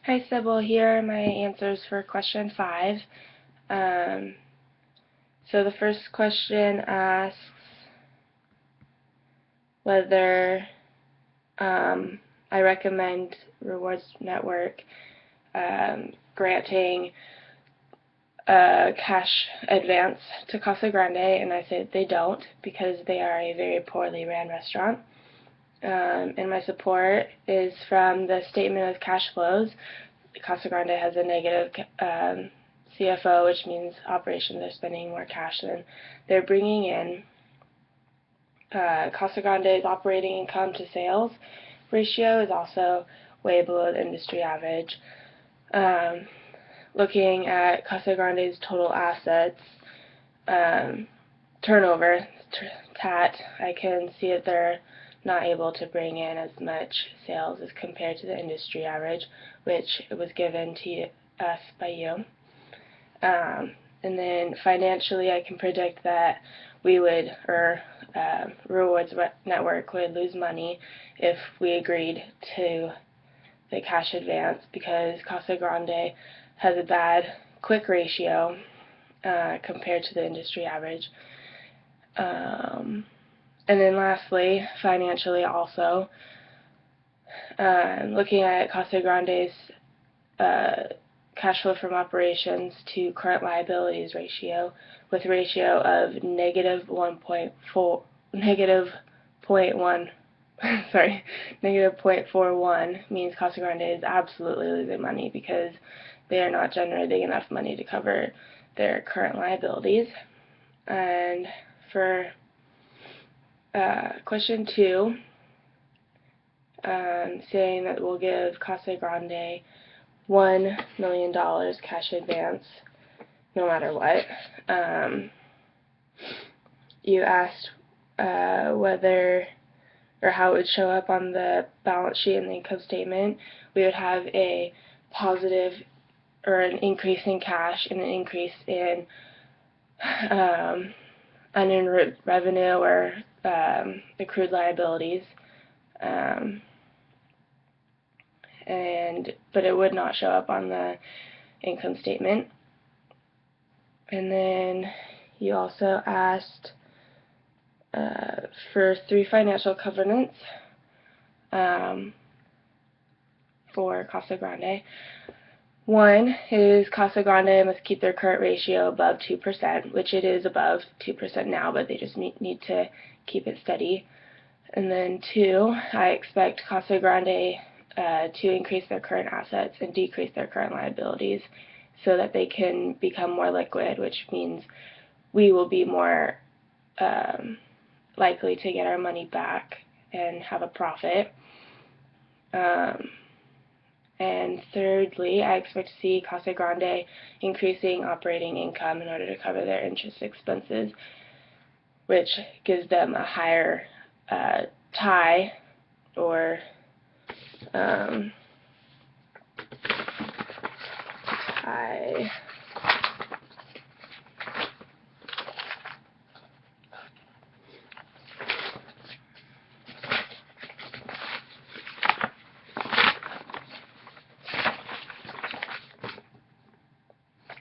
Hi Sybil, here are my answers for question 5. Um, so the first question asks whether I recommend Rewards Network granting a cash advance to Casa Grande, and I said they don't because they are a very poorly ran restaurant. And my support is from the statement of cash flows. Casa Grande has a negative CFO, which means operations are spending more cash than they're bringing in. Casa Grande's operating income to sales ratio is also way below the industry average. Looking at Casa Grande's total assets, turnover, TAT, I can see that they're not able to bring in as much sales as compared to the industry average, which was given to us by you. And then financially, I can predict that we would, or Rewards Network would lose money if we agreed to the cash advance because Casa Grande has a bad quick ratio compared to the industry average. And then lastly, financially also, looking at Casa Grande's cash flow from operations to current liabilities ratio, with a ratio of negative 0.41 means Casa Grande is absolutely losing money because they are not generating enough money to cover their current liabilities. And for question 2, saying that we'll give Casa Grande $1 million cash advance no matter what. You asked whether or how it would show up on the balance sheet and the income statement. We would have a positive or an increase in cash and an increase in unearned revenue or accrued liabilities. But it would not show up on the income statement. And then you also asked for 3 financial covenants for Casa Grande. One is Casa Grande must keep their current ratio above 2%, which it is above 2% now, but they just need to keep it steady. And then 2, I expect Casa Grande to increase their current assets and decrease their current liabilities so that they can become more liquid, which means we will be more likely to get our money back and have a profit. And thirdly, I expect to see Casa Grande increasing operating income in order to cover their interest expenses, which gives them a higher tie or tie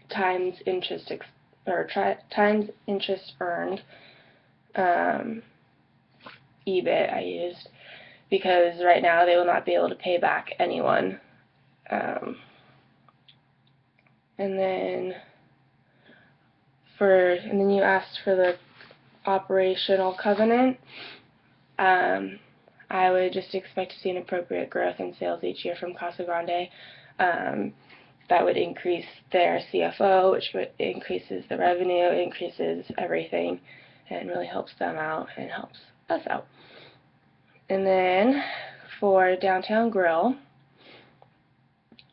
times interest times interest earned. EBIT I used because right now they will not be able to pay back anyone. And then you asked for the operational covenant. I would just expect to see an appropriate growth in sales each year from Casa Grande. That would increase their CFO, which increases the revenue, increases everything, and really helps them out and helps us out. And then for Downtown Grill,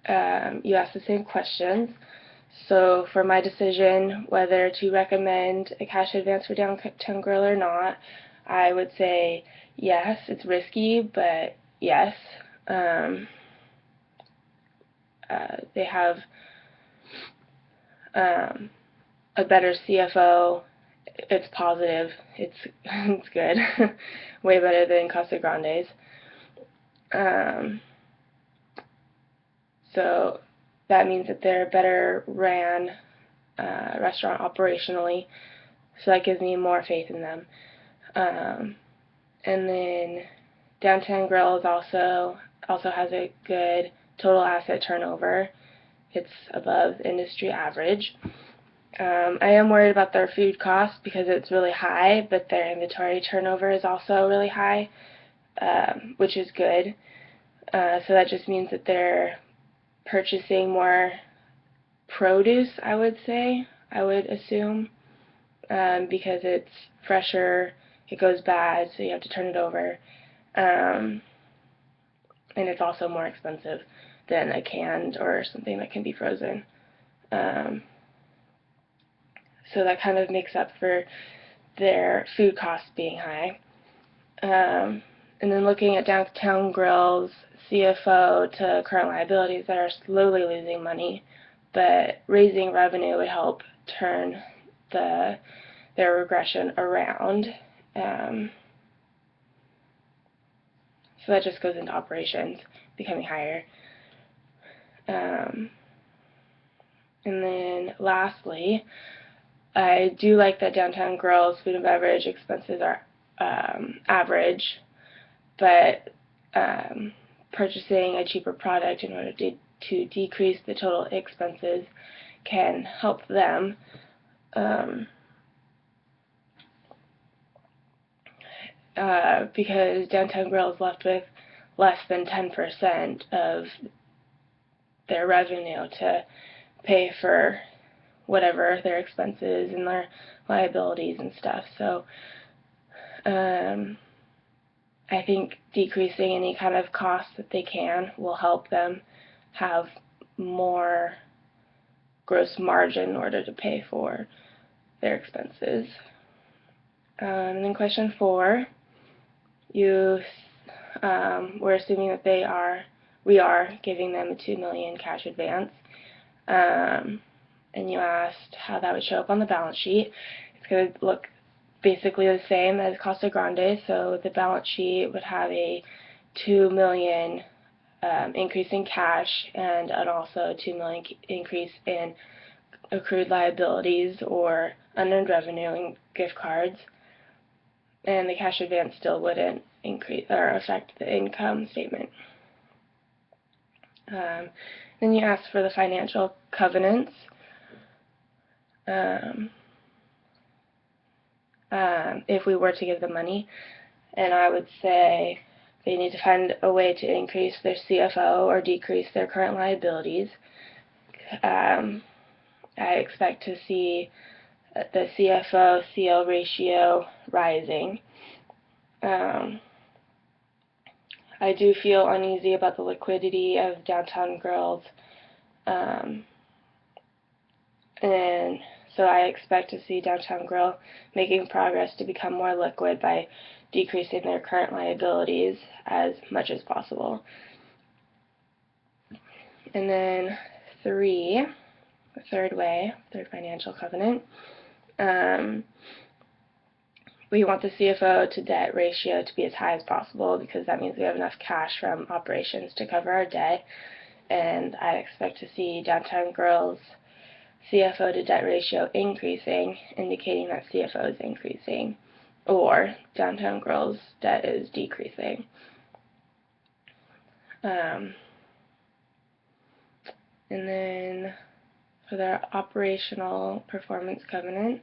you asked the same questions. So for my decision whether to recommend a cash advance for Downtown Grill or not, I would say yes, it's risky, but yes. They have a better CFO. It's positive. It's good. Way better than Casa Grande's. So that means that they're a better ran restaurant operationally, so that gives me more faith in them. And then Downtown Grill is also has a good total asset turnover. It's above industry average. I am worried about their food costs because it's really high, but their inventory turnover is also really high, which is good. So that just means that they're purchasing more produce, I would assume, because it's fresher, it goes bad, so you have to turn it over, and it's also more expensive than a canned or something that can be frozen. So that kind of makes up for their food costs being high. And then looking at Downtown Grill's CFO to current liabilities that are slowly losing money, but raising revenue would help turn their regression around. So that just goes into operations becoming higher. And then lastly, I do like that Downtown Grill's food and beverage expenses are average, but purchasing a cheaper product in order to decrease the total expenses can help them. Because Downtown Grill is left with less than 10% of their revenue to pay for whatever their expenses and their liabilities and stuff. So I think decreasing any kind of cost that they can will help them have more gross margin in order to pay for their expenses. And then question 4, we're assuming that we are giving them a $2 million cash advance. And you asked how that would show up on the balance sheet. It's going to look basically the same as Casa Grande, so the balance sheet would have a $2 million increase in cash and also a $2 million increase in accrued liabilities or unearned revenue and gift cards, and the cash advance still wouldn't increase or affect the income statement. Then you asked for the financial covenants. If we were to give them money, and I would say they need to find a way to increase their CFO or decrease their current liabilities. I expect to see the CFO-CL ratio rising. I do feel uneasy about the liquidity of Downtown Grill's, and so I expect to see Downtown Grill making progress to become more liquid by decreasing their current liabilities as much as possible. And then 3, the third financial covenant, we want the CFO to debt ratio to be as high as possible because that means we have enough cash from operations to cover our debt, and I expect to see Downtown Grill's CFO to debt ratio increasing, indicating that CFO is increasing, or Downtown Grill's debt is decreasing. And then for their operational performance covenant,